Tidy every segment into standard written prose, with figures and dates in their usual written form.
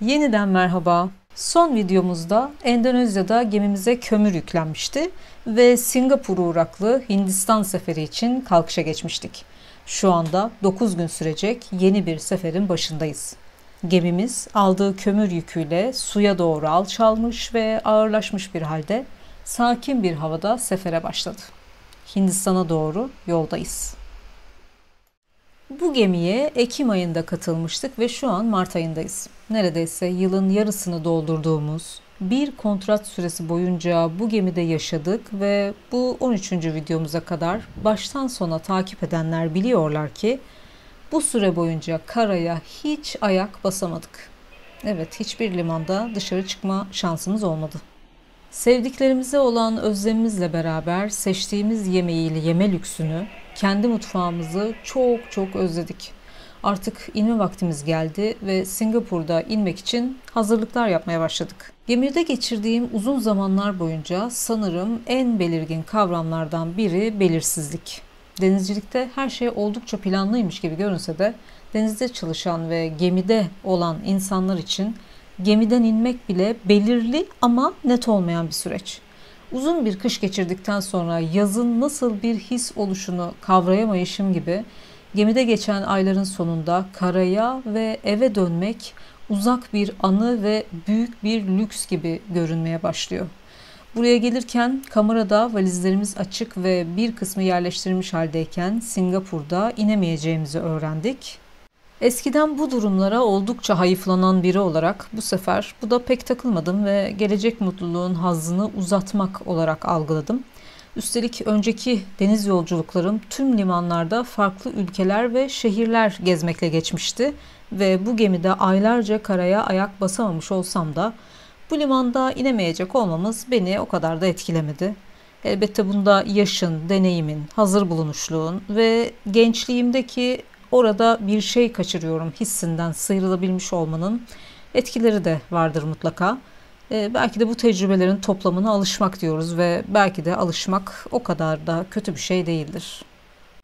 Yeniden merhaba. Son videomuzda Endonezya'da gemimize kömür yüklenmişti ve Singapur uğraklı Hindistan seferi için kalkışa geçmiştik. Şu anda 9 gün sürecek yeni bir seferin başındayız. Gemimiz aldığı kömür yüküyle suya doğru alçalmış ve ağırlaşmış bir halde sakin bir havada sefere başladı. Hindistan'a doğru yoldayız. Bu gemiye Ekim ayında katılmıştık ve şu an Mart ayındayız. Neredeyse yılın yarısını doldurduğumuz bir kontrat süresi boyunca bu gemide yaşadık ve bu 13. videomuza kadar baştan sona takip edenler biliyorlar ki bu süre boyunca karaya hiç ayak basamadık. Evet, hiçbir limanda dışarı çıkma şansımız olmadı. Sevdiklerimize olan özlemimizle beraber seçtiğimiz yemeğiyle yeme lüksünü, kendi mutfağımızı çok özledik. Artık inme vaktimiz geldi ve Singapur'da inmek için hazırlıklar yapmaya başladık. Gemide geçirdiğim uzun zamanlar boyunca sanırım en belirgin kavramlardan biri belirsizlik. Denizcilikte her şey oldukça planlıymış gibi görünse de denizde çalışan ve gemide olan insanlar için gemiden inmek bile belirli ama net olmayan bir süreç. Uzun bir kış geçirdikten sonra yazın nasıl bir his oluşunu kavrayamayışım gibi gemide geçen ayların sonunda karaya ve eve dönmek uzak bir anı ve büyük bir lüks gibi görünmeye başlıyor. Buraya gelirken kamerada valizlerimiz açık ve bir kısmı yerleştirilmiş haldeyken Singapur'da inemeyeceğimizi öğrendik. Eskiden bu durumlara oldukça hayıflanan biri olarak bu sefer bu da pek takılmadım ve gelecek mutluluğun hazzını uzatmak olarak algıladım. Üstelik önceki deniz yolculuklarım tüm limanlarda farklı ülkeler ve şehirler gezmekle geçmişti ve bu gemide aylarca karaya ayak basamamış olsam da bu limanda inemeyecek olmamız beni o kadar da etkilemedi. Elbette bunda yaşın, deneyimin, hazır bulunuşluğun ve gençliğimdeki orada bir şey kaçırıyorum hissinden sıyrılabilmiş olmanın etkileri de vardır mutlaka. Belki de bu tecrübelerin toplamına alışmak diyoruz ve belki de alışmak o kadar da kötü bir şey değildir.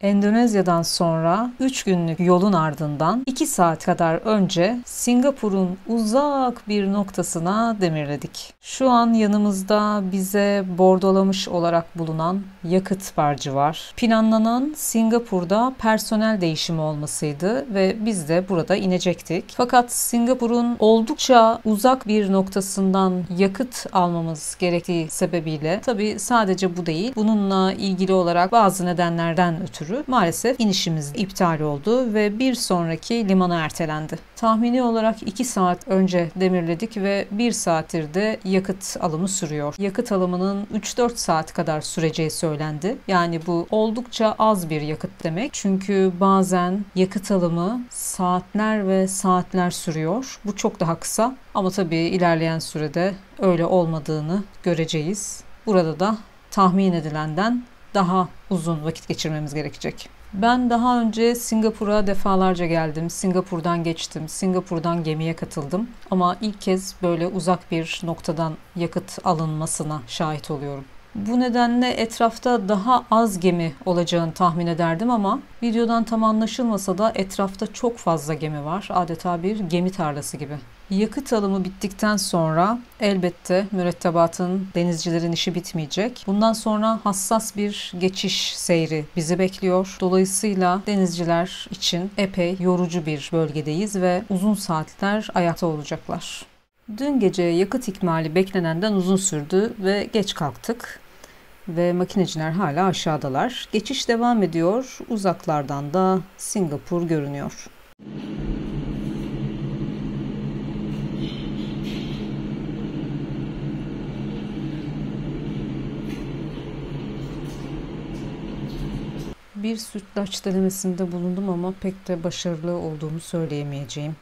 Endonezya'dan sonra 3 günlük yolun ardından 2 saat kadar önce Singapur'un uzak bir noktasına demirledik. Şu an yanımızda bize bordolamış olarak bulunan yakıt barcı var. Planlanan Singapur'da personel değişimi olmasıydı ve biz de burada inecektik. Fakat Singapur'un oldukça uzak bir noktasından yakıt almamız gerektiği sebebiyle tabii sadece bu değil, bununla ilgili olarak bazı nedenlerden ötürü maalesef inişimiz iptal oldu ve bir sonraki limana ertelendi. Tahmini olarak 2 saat önce demirledik ve 1 saattir de yakıt alımı sürüyor. Yakıt alımının 3-4 saat kadar süreceği söylendi. Yani bu oldukça az bir yakıt demek. Çünkü bazen yakıt alımı saatler ve saatler sürüyor. Bu çok daha kısa ama tabii ilerleyen sürede öyle olmadığını göreceğiz. Burada da tahmin edilenden daha uzun vakit geçirmemiz gerekecek. Ben daha önce Singapur'a defalarca geldim. Singapur'dan geçtim. Singapur'dan gemiye katıldım. Ama ilk kez böyle uzak bir noktadan yakıt alınmasına şahit oluyorum. Bu nedenle etrafta daha az gemi olacağını tahmin ederdim ama videodan tam anlaşılmasa da etrafta çok fazla gemi var. Adeta bir gemi tarlası gibi. Yakıt alımı bittikten sonra elbette mürettebatın, denizcilerin işi bitmeyecek. Bundan sonra hassas bir geçiş seyri bizi bekliyor. Dolayısıyla denizciler için epey yorucu bir bölgedeyiz ve uzun saatler ayakta olacaklar. Dün gece yakıt ikmali beklenenden uzun sürdü ve geç kalktık. Ve makineciler hala aşağıdalar. Geçiş devam ediyor. Uzaklardan da Singapur görünüyor. Bir sütlaç denemesinde bulundum ama pek de başarılı olduğumu söyleyemeyeceğim.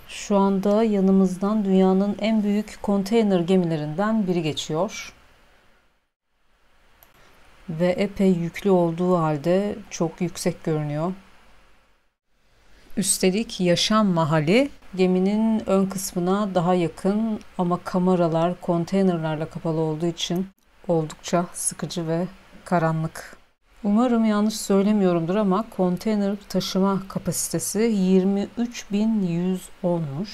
Şu anda yanımızdan dünyanın en büyük konteyner gemilerinden biri geçiyor. Ve epey yüklü olduğu halde çok yüksek görünüyor. Üstelik yaşam mahalli geminin ön kısmına daha yakın ama kameralar konteynerlarla kapalı olduğu için oldukça sıkıcı ve karanlık. Umarım yanlış söylemiyorumdur ama konteyner taşıma kapasitesi 23.110'muş.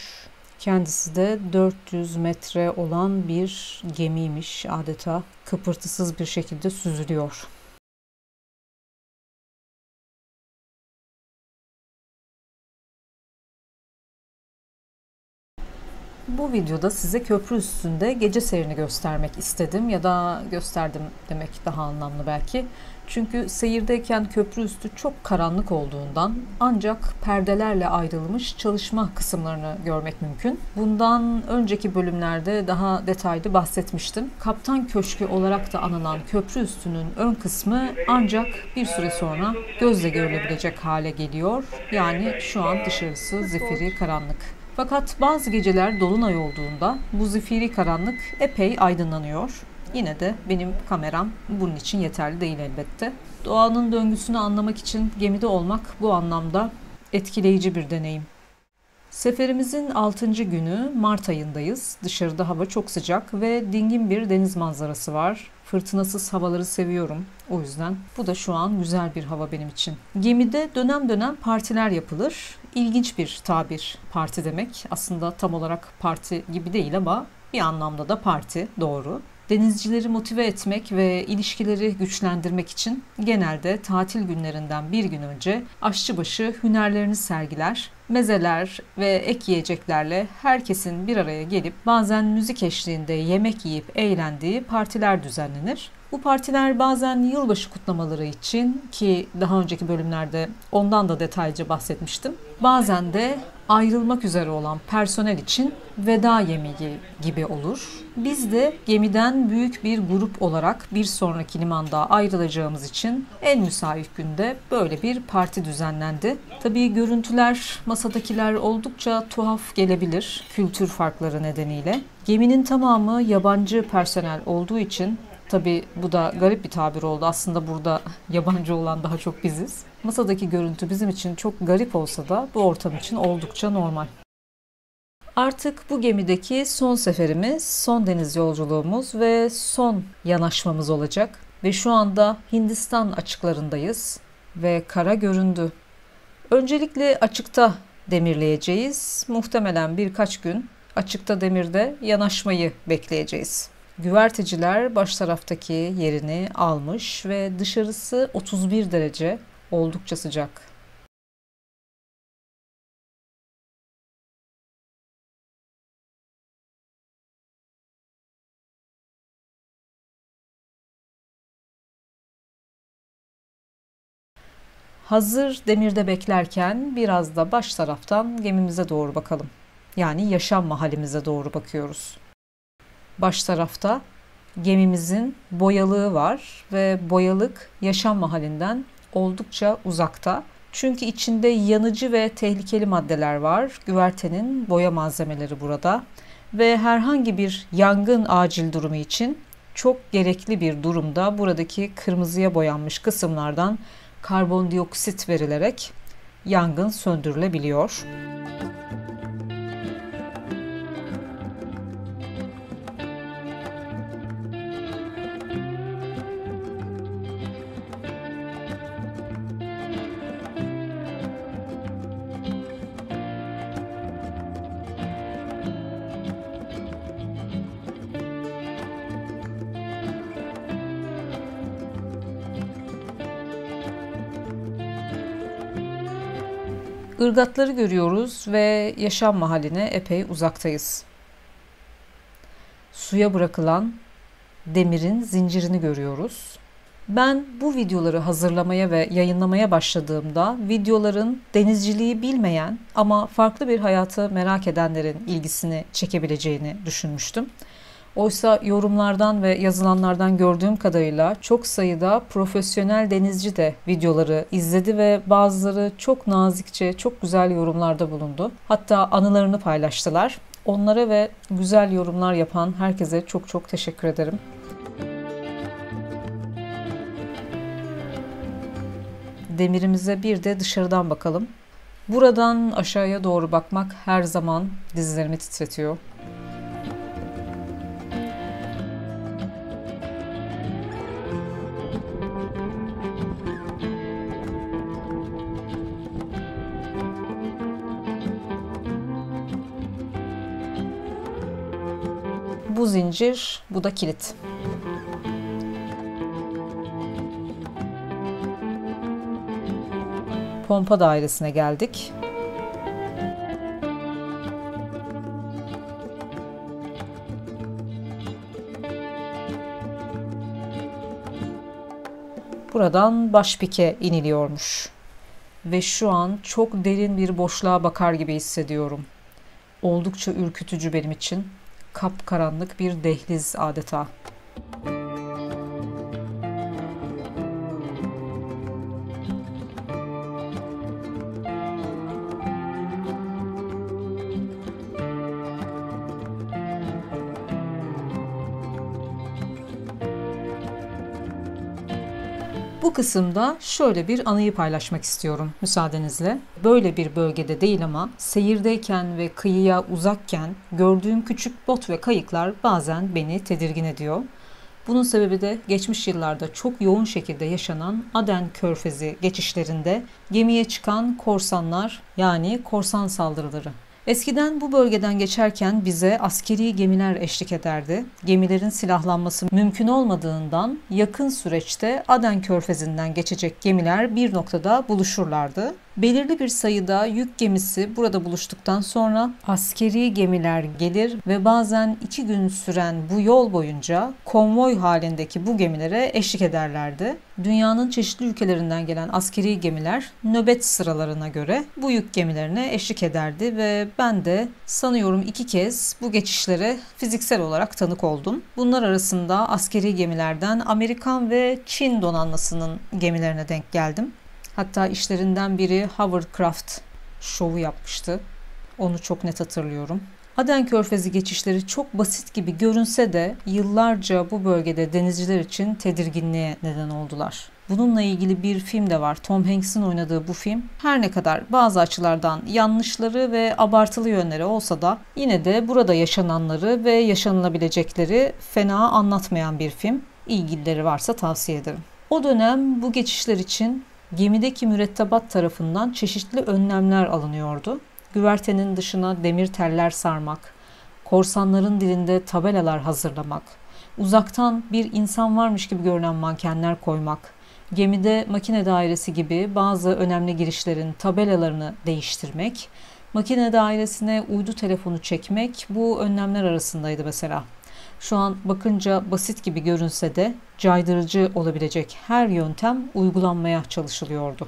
Kendisi de 400 metre olan bir gemiymiş adeta. Kıpırtısız bir şekilde süzülüyor. Bu videoda size köprü üstünde gece seyrini göstermek istedim ya da gösterdim demek daha anlamlı belki. Çünkü seyirdeyken köprü üstü çok karanlık olduğundan ancak perdelerle ayrılmış çalışma kısımlarını görmek mümkün. Bundan önceki bölümlerde daha detaylı bahsetmiştim. Kaptan Köşkü olarak da anılan köprü üstünün ön kısmı ancak bir süre sonra gözle görülebilecek hale geliyor. Yani şu an dışarısı zifiri karanlık. Fakat bazı geceler dolunay olduğunda bu zifiri karanlık epey aydınlanıyor. Yine de benim kameram bunun için yeterli değil elbette. Doğanın döngüsünü anlamak için gemide olmak bu anlamda etkileyici bir deneyim. Seferimizin 6. günü Mart ayındayız. Dışarıda hava çok sıcak ve dingin bir deniz manzarası var. Fırtınasız havaları seviyorum. O yüzden bu da şu an güzel bir hava benim için. Gemide dönem dönem partiler yapılır. İlginç bir tabir parti demek. Aslında tam olarak parti gibi değil ama bir anlamda da parti, doğru. Denizcileri motive etmek ve ilişkileri güçlendirmek için genelde tatil günlerinden bir gün önce aşçıbaşı hünerlerini sergiler. Mezeler ve ek yiyeceklerle herkesin bir araya gelip bazen müzik eşliğinde yemek yiyip eğlendiği partiler düzenlenir. Bu partiler bazen yılbaşı kutlamaları için, ki daha önceki bölümlerde ondan da detaylıca bahsetmiştim. Bazen de ayrılmak üzere olan personel için veda yemeği gibi olur. Biz de gemiden büyük bir grup olarak bir sonraki limanda ayrılacağımız için en müsait günde böyle bir parti düzenlendi. Tabii görüntüler, masadakiler oldukça tuhaf gelebilir kültür farkları nedeniyle. Geminin tamamı yabancı personel olduğu için, tabii bu da garip bir tabir oldu. Aslında burada yabancı olan daha çok biziz. Masadaki görüntü bizim için çok garip olsa da bu ortam için oldukça normal. Artık bu gemideki son seferimiz, son deniz yolculuğumuz ve son yanaşmamız olacak. Ve şu anda Hindistan açıklarındayız ve kara göründü. Öncelikle açıkta demirleyeceğiz. Muhtemelen birkaç gün açıkta demirde yanaşmayı bekleyeceğiz. Güverteciler baş taraftaki yerini almış ve dışarısı 31 derece, oldukça sıcak. Hazır demirde beklerken biraz da baş taraftan gemimize doğru bakalım. Yani yaşam mahallimize doğru bakıyoruz. Baş tarafta gemimizin boyalığı var ve boyalık yaşam mahallinden oldukça uzakta. Çünkü içinde yanıcı ve tehlikeli maddeler var. Güvertenin boya malzemeleri burada ve herhangi bir yangın acil durumu için çok gerekli bir durumda buradaki kırmızıya boyanmış kısımlardan karbondioksit verilerek yangın söndürülebiliyor. Irgatları görüyoruz ve yaşam mahalline epey uzaktayız. Suya bırakılan demirin zincirini görüyoruz. Ben bu videoları hazırlamaya ve yayınlamaya başladığımda videoların denizciliği bilmeyen ama farklı bir hayatı merak edenlerin ilgisini çekebileceğini düşünmüştüm. Oysa yorumlardan ve yazılanlardan gördüğüm kadarıyla çok sayıda profesyonel denizci de videoları izledi ve bazıları çok nazikçe, çok güzel yorumlarda bulundu. Hatta anılarını paylaştılar. Onlara ve güzel yorumlar yapan herkese çok çok teşekkür ederim. Demirimize bir de dışarıdan bakalım. Buradan aşağıya doğru bakmak her zaman dizlerimi titretiyor. Bu zincir, bu da kilit. Pompa dairesine geldik. Buradan baş pike iniliyormuş. Ve şu an çok derin bir boşluğa bakar gibi hissediyorum. Oldukça ürkütücü benim için. Kapkaranlık bir dehliz adeta. Bu kısımda şöyle bir anıyı paylaşmak istiyorum müsaadenizle. Böyle bir bölgede değil ama seyirdeyken ve kıyıya uzakken gördüğüm küçük bot ve kayıklar bazen beni tedirgin ediyor. Bunun sebebi de geçmiş yıllarda çok yoğun şekilde yaşanan Aden Körfezi geçişlerinde gemiye çıkan korsanlar, yani korsan saldırıları. Eskiden bu bölgeden geçerken bize askeri gemiler eşlik ederdi. Gemilerin silahlanması mümkün olmadığından yakın süreçte Aden Körfezi'nden geçecek gemiler bir noktada buluşurlardı. Belirli bir sayıda yük gemisi burada buluştuktan sonra askeri gemiler gelir ve bazen 2 gün süren bu yol boyunca konvoy halindeki bu gemilere eşlik ederlerdi. Dünyanın çeşitli ülkelerinden gelen askeri gemiler nöbet sıralarına göre bu yük gemilerine eşlik ederdi ve ben de sanıyorum 2 kez bu geçişlere fiziksel olarak tanık oldum. Bunlar arasında askeri gemilerden Amerikan ve Çin donanmasının gemilerine denk geldim. Hatta işlerinden biri hovercraft şovu yapmıştı. Onu çok net hatırlıyorum. Aden Körfezi geçişleri çok basit gibi görünse de yıllarca bu bölgede denizciler için tedirginliğe neden oldular. Bununla ilgili bir film de var. Tom Hanks'in oynadığı bu film her ne kadar bazı açılardan yanlışları ve abartılı yönleri olsa da yine de burada yaşananları ve yaşanılabilecekleri fena anlatmayan bir film. İlgilileri varsa tavsiye ederim. O dönem bu geçişler için gemideki mürettebat tarafından çeşitli önlemler alınıyordu. Güvertenin dışına demir teller sarmak, korsanların dilinde tabelalar hazırlamak, uzaktan bir insan varmış gibi görünen mankenler koymak, gemide makine dairesi gibi bazı önemli girişlerin tabelalarını değiştirmek, makine dairesine uydu telefonu çekmek bu önlemler arasındaydı mesela. Şu an bakınca basit gibi görünse de caydırıcı olabilecek her yöntem uygulanmaya çalışılıyordu.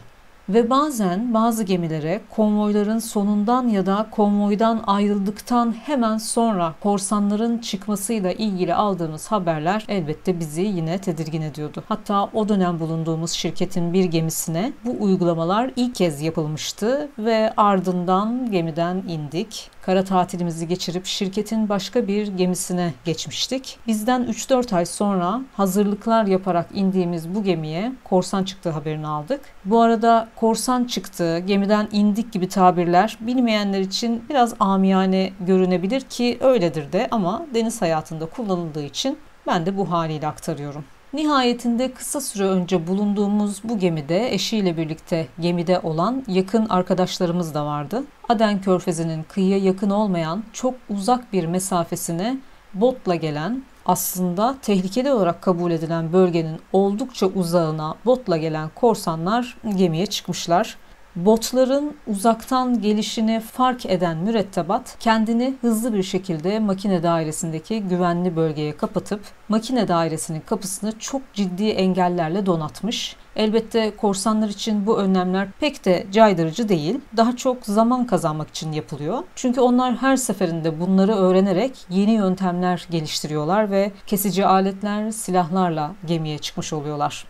Ve bazen bazı gemilere konvoyların sonundan ya da konvoydan ayrıldıktan hemen sonra korsanların çıkmasıyla ilgili aldığımız haberler elbette bizi yine tedirgin ediyordu. Hatta o dönem bulunduğumuz şirketin bir gemisine bu uygulamalar ilk kez yapılmıştı ve ardından gemiden indik. Kara tatilimizi geçirip şirketin başka bir gemisine geçmiştik. Bizden 3-4 ay sonra hazırlıklar yaparak indiğimiz bu gemiye korsan çıktığı haberini aldık. Bu arada korsan çıktı, gemiden indik gibi tabirler bilmeyenler için biraz amiyane görünebilir ki öyledir de, ama deniz hayatında kullanıldığı için ben de bu haliyle aktarıyorum. Nihayetinde kısa süre önce bulunduğumuz bu gemide eşiyle birlikte gemide olan yakın arkadaşlarımız da vardı. Aden Körfezi'nin kıyıya yakın olmayan çok uzak bir mesafesine botla gelen, aslında tehlikeli olarak kabul edilen bölgenin oldukça uzağına botla gelen korsanlar gemiye çıkmışlar. Botların uzaktan gelişini fark eden mürettebat kendini hızlı bir şekilde makine dairesindeki güvenli bölgeye kapatıp makine dairesinin kapısını çok ciddi engellerle donatmış. Elbette korsanlar için bu önlemler pek de caydırıcı değil. Daha çok zaman kazanmak için yapılıyor. Çünkü onlar her seferinde bunları öğrenerek yeni yöntemler geliştiriyorlar ve kesici aletler, silahlarla gemiye çıkmış oluyorlar.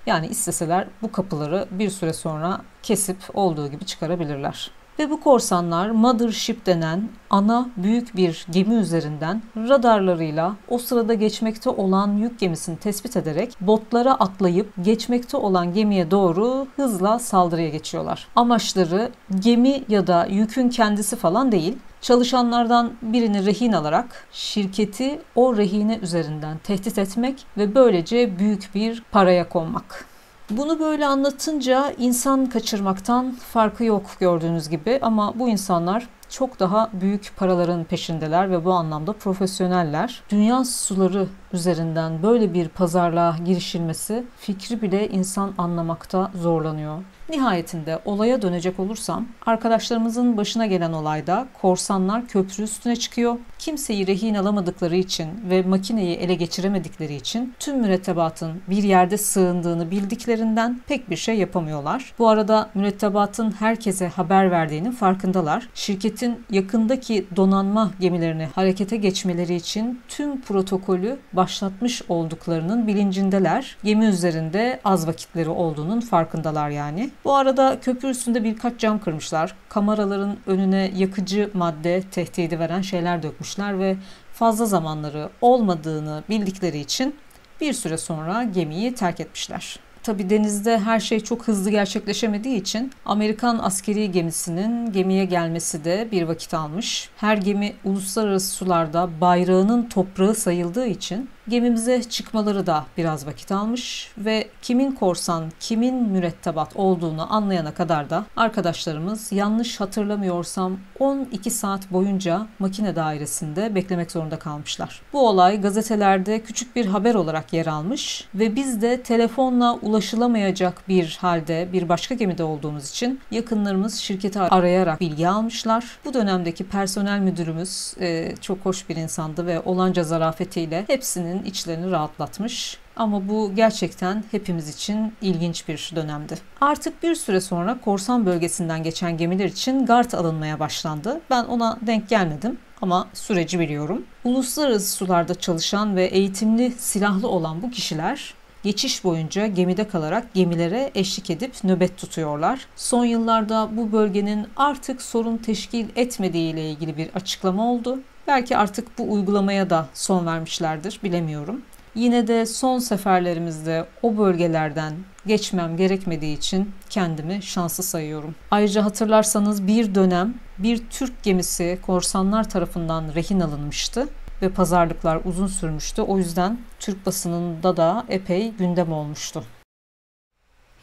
Yani isteseler bu kapıları bir süre sonra kesip olduğu gibi çıkarabilirler. Ve bu korsanlar Mothership denen ana büyük bir gemi üzerinden radarlarıyla o sırada geçmekte olan yük gemisini tespit ederek botlara atlayıp geçmekte olan gemiye doğru hızla saldırıya geçiyorlar. Amaçları gemi ya da yükün kendisi falan değil. Çalışanlardan birini rehin alarak şirketi o rehine üzerinden tehdit etmek ve böylece büyük bir paraya konmak. Bunu böyle anlatınca insan kaçırmaktan farkı yok gördüğünüz gibi, ama bu insanlar çok daha büyük paraların peşindeler ve bu anlamda profesyoneller. Dünya suları üzerinden böyle bir pazarlığa girişilmesi fikri bile insan anlamakta zorlanıyor. Nihayetinde olaya dönecek olursam, arkadaşlarımızın başına gelen olayda korsanlar köprü üstüne çıkıyor. Kimseyi rehin alamadıkları için ve makineyi ele geçiremedikleri için tüm mürettebatın bir yerde sığındığını bildiklerinden pek bir şey yapamıyorlar. Bu arada mürettebatın herkese haber verdiğinin farkındalar. Şirketin yakındaki donanma gemilerini harekete geçmeleri için tüm protokolü başlatmış olduklarının bilincindeler. Gemi üzerinde az vakitleri olduğunun farkındalar yani. Bu arada köprü üstünde birkaç cam kırmışlar. Kameraların önüne yakıcı madde tehdidi veren şeyler dökmüşler ve fazla zamanları olmadığını bildikleri için bir süre sonra gemiyi terk etmişler. Tabii denizde her şey çok hızlı gerçekleşemediği için Amerikan askeri gemisinin gemiye gelmesi de bir vakit almış. Her gemi uluslararası sularda bayrağının toprağı sayıldığı için gemimize çıkmaları da biraz vakit almış ve kimin korsan, kimin mürettebat olduğunu anlayana kadar da arkadaşlarımız yanlış hatırlamıyorsam 12 saat boyunca makine dairesinde beklemek zorunda kalmışlar. Bu olay gazetelerde küçük bir haber olarak yer almış ve biz de telefonla ulaşılamayacak bir halde bir başka gemide olduğumuz için yakınlarımız şirketi arayarak bilgi almışlar. Bu dönemdeki personel müdürümüz çok hoş bir insandı ve olanca zarafetiyle hepsinin içlerini rahatlatmış. Ama bu gerçekten hepimiz için ilginç bir dönemdi. Artık bir süre sonra korsan bölgesinden geçen gemiler için gard alınmaya başlandı. Ben ona denk gelmedim ama süreci biliyorum. Uluslararası sularda çalışan ve eğitimli silahlı olan bu kişiler geçiş boyunca gemide kalarak gemilere eşlik edip nöbet tutuyorlar. Son yıllarda bu bölgenin artık sorun teşkil etmediği ile ilgili bir açıklama oldu. Belki artık bu uygulamaya da son vermişlerdir, bilemiyorum. Yine de son seferlerimizde o bölgelerden geçmem gerekmediği için kendimi şanslı sayıyorum. Ayrıca hatırlarsanız bir dönem bir Türk gemisi korsanlar tarafından rehin alınmıştı ve pazarlıklar uzun sürmüştü. O yüzden Türk basınında da epey gündem olmuştu.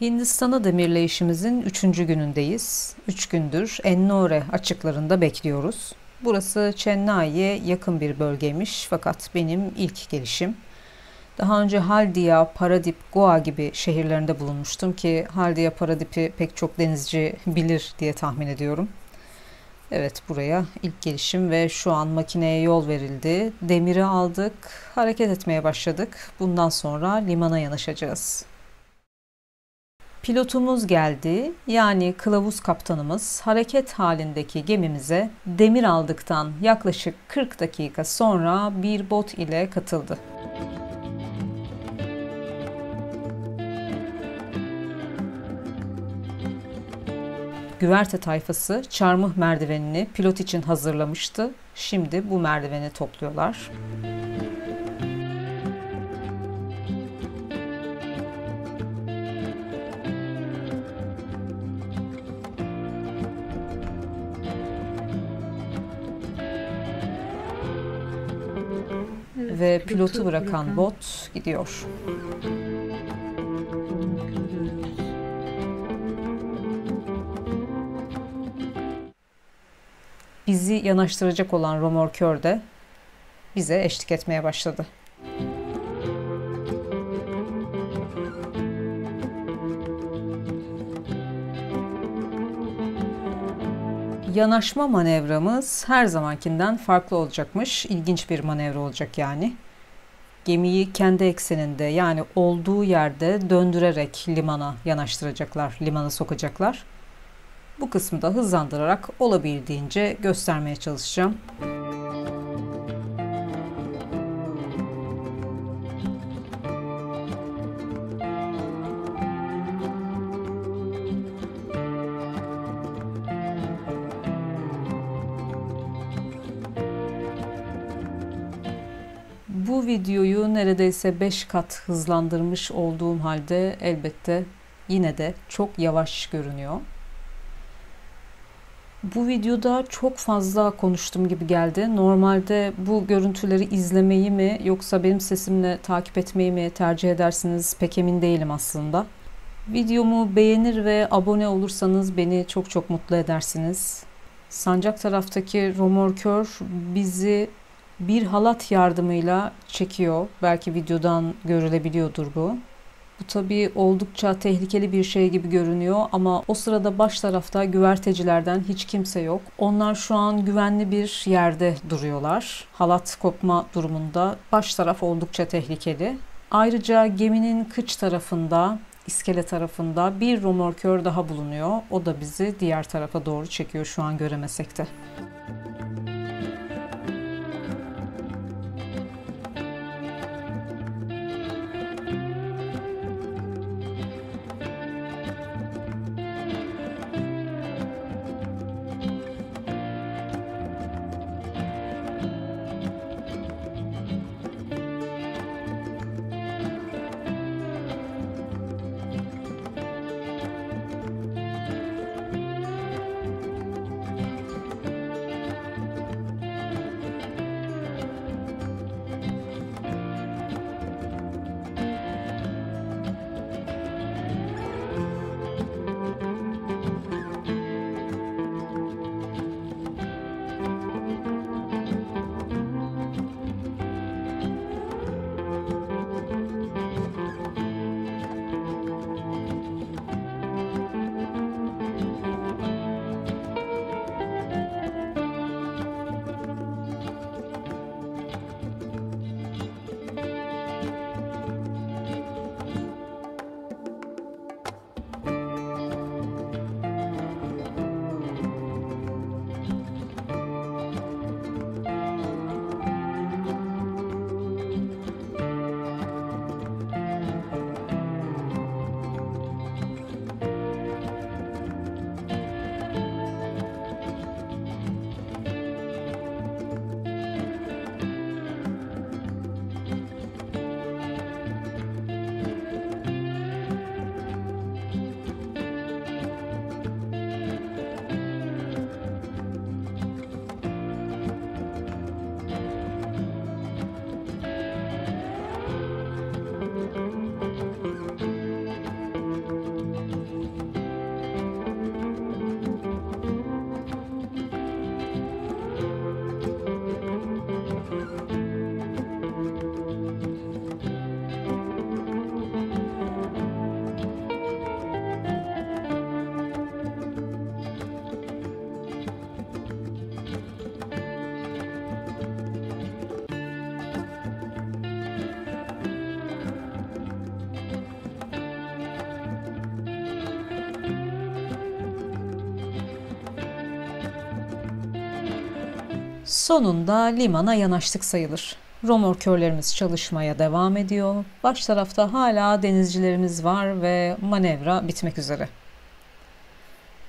Hindistan'a demirleyişimizin 3. günündeyiz. 3 gündür Ennore açıklarında bekliyoruz. Burası Chennai'ye yakın bir bölgeymiş fakat benim ilk gelişim. Daha önce Haldia, Paradip, Goa gibi şehirlerinde bulunmuştum ki Haldia, Paradip'i pek çok denizci bilir diye tahmin ediyorum. Evet, buraya ilk gelişim ve şu an makineye yol verildi. Demiri aldık, hareket etmeye başladık. Bundan sonra limana yanaşacağız. Pilotumuz geldi, yani kılavuz kaptanımız hareket halindeki gemimize demir aldıktan yaklaşık 40 dakika sonra bir bot ile katıldı. Güverte tayfası çarmıh merdivenini pilot için hazırlamıştı. Şimdi bu merdiveni topluyorlar. Ve pilotu bırakan bot gidiyor. Bizi yanaştıracak olan römorkör de bize eşlik etmeye başladı. Yanaşma manevramız her zamankinden farklı olacakmış. İlginç bir manevra olacak yani. Gemiyi kendi ekseninde, yani olduğu yerde döndürerek limana yanaştıracaklar, limana sokacaklar. Bu kısmı da hızlandırarak olabildiğince göstermeye çalışacağım. Bu videoyu neredeyse 5 kat hızlandırmış olduğum halde elbette yine de çok yavaş görünüyor. Bu videoda çok fazla konuştum gibi geldi. Normalde bu görüntüleri izlemeyi mi yoksa benim sesimle takip etmeyi mi tercih edersiniz pek emin değilim aslında. Videomu beğenir ve abone olursanız beni çok çok mutlu edersiniz. Sancak taraftaki römorkör bizi bir halat yardımıyla çekiyor. Belki videodan görülebiliyordur bu. Bu tabii oldukça tehlikeli bir şey gibi görünüyor ama o sırada baş tarafta güvertecilerden hiç kimse yok. Onlar şu an güvenli bir yerde duruyorlar. Halat kopma durumunda baş taraf oldukça tehlikeli. Ayrıca geminin kıç tarafında, iskele tarafında bir römorkör daha bulunuyor. O da bizi diğer tarafa doğru çekiyor şu an göremesek de. Sonunda limana yanaştık sayılır. Römorkörlerimiz çalışmaya devam ediyor. Baş tarafta hala denizcilerimiz var ve manevra bitmek üzere.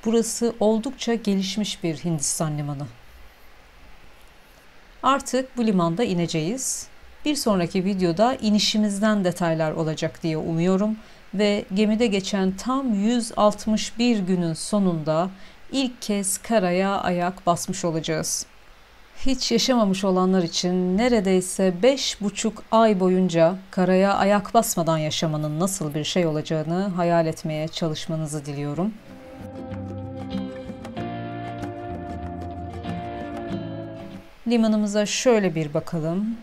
Burası oldukça gelişmiş bir Hindistan limanı. Artık bu limanda ineceğiz. Bir sonraki videoda inişimizden detaylar olacak diye umuyorum ve gemide geçen tam 161 günün sonunda ilk kez karaya ayak basmış olacağız. Hiç yaşamamış olanlar için neredeyse 5,5 ay boyunca karaya ayak basmadan yaşamanın nasıl bir şey olacağını hayal etmeye çalışmanızı diliyorum. Limanımıza şöyle bir bakalım.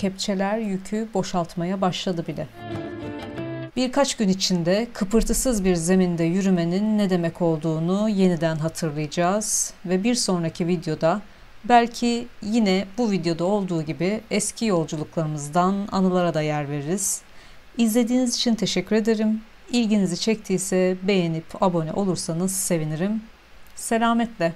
Kepçeler yükü boşaltmaya başladı bile. Birkaç gün içinde kıpırtısız bir zeminde yürümenin ne demek olduğunu yeniden hatırlayacağız ve bir sonraki videoda belki yine bu videoda olduğu gibi eski yolculuklarımızdan anılara da yer veririz. İzlediğiniz için teşekkür ederim. İlginizi çektiyse beğenip abone olursanız sevinirim. Selametle.